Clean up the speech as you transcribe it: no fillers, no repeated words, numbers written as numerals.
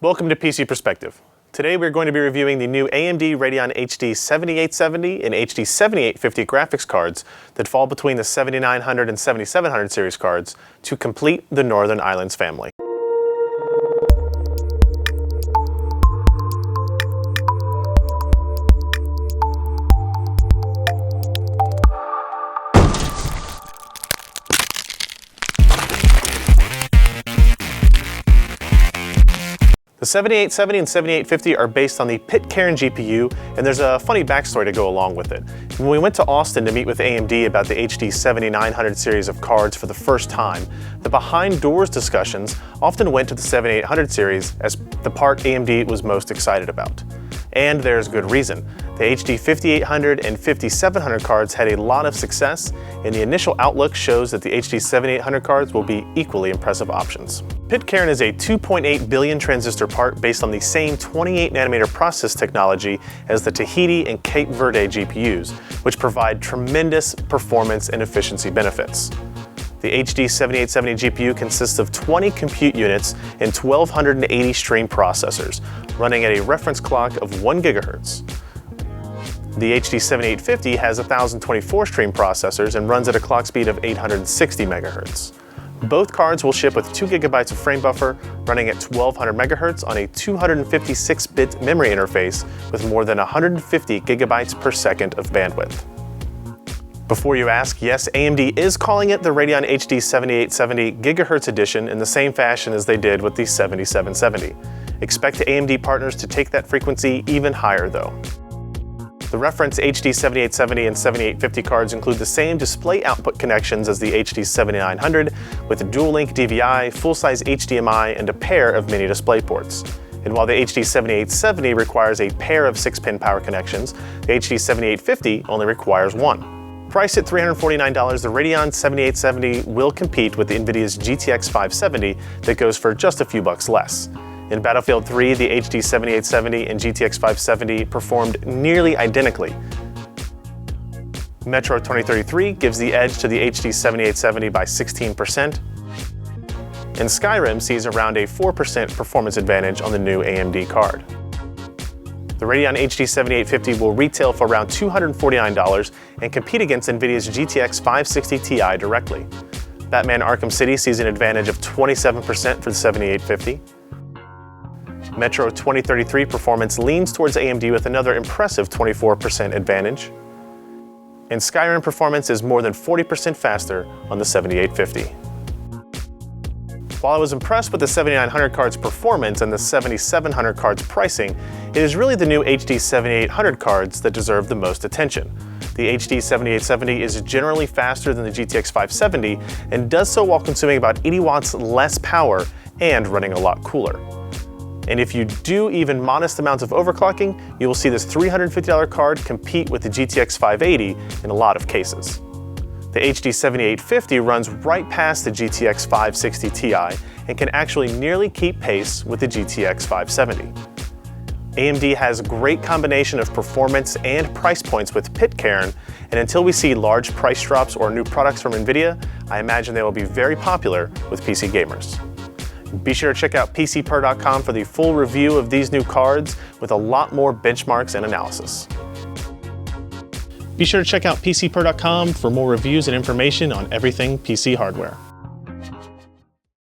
Welcome to PC Perspective. Today we're going to be reviewing the new AMD Radeon HD 7870 and HD 7850 graphics cards that fall between the 7900 and 7700 series cards to complete the Northern Islands family. The 7870 and 7850 are based on the Pitcairn GPU, and there's a funny backstory to go along with it. When we went to Austin to meet with AMD about the HD 7900 series of cards for the first time, the behind doors discussions often went to the 7800 series as the part AMD was most excited about. And there's good reason. The HD 5800 and 5700 cards had a lot of success, and the initial outlook shows that the HD 7800 cards will be equally impressive options. Pitcairn is a 2.8 billion transistor part based on the same 28nm process technology as the Tahiti and Cape Verde GPUs, which provide tremendous performance and efficiency benefits. The HD 7870 GPU consists of 20 compute units and 1280 stream processors, running at a reference clock of 1 GHz. The HD 7850 has 1024 stream processors and runs at a clock speed of 860 MHz. Both cards will ship with 2 GB of frame buffer, running at 1200 MHz on a 256-bit memory interface with more than 150 GB per second of bandwidth. Before you ask, yes, AMD is calling it the Radeon HD 7870 GHz edition in the same fashion as they did with the 7770. Expect AMD partners to take that frequency even higher though. The reference HD 7870 and 7850 cards include the same display output connections as the HD 7900 with dual-link DVI, full-size HDMI, and a pair of mini display ports. And while the HD 7870 requires a pair of 6-pin power connections, the HD 7850 only requires one. Priced at $349, the Radeon 7870 will compete with NVIDIA's GTX 570 that goes for just a few bucks less. In Battlefield 3, the HD 7870 and GTX 570 performed nearly identically. Metro 2033 gives the edge to the HD 7870 by 16%, and Skyrim sees around a 4% performance advantage on the new AMD card. The Radeon HD 7850 will retail for around $249 and compete against NVIDIA's GTX 560 Ti directly. Batman Arkham City sees an advantage of 27% for the 7850. Metro 2033 performance leans towards AMD with another impressive 24% advantage. And Skyrim performance is more than 40% faster on the 7850. While I was impressed with the 7900 card's performance and the 7700 card's pricing, it is really the new HD 7800 cards that deserve the most attention. The HD 7870 is generally faster than the GTX 570 and does so while consuming about 80 watts less power and running a lot cooler. And if you do even modest amounts of overclocking, you will see this $350 card compete with the GTX 580 in a lot of cases. The HD 7850 runs right past the GTX 560 Ti and can actually nearly keep pace with the GTX 570. AMD has a great combination of performance and price points with Pitcairn, and until we see large price drops or new products from NVIDIA, I imagine they will be very popular with PC gamers. Be sure to check out PCPer.com for the full review of these new cards with a lot more benchmarks and analysis. Be sure to check out PCPer.com for more reviews and information on everything PC hardware.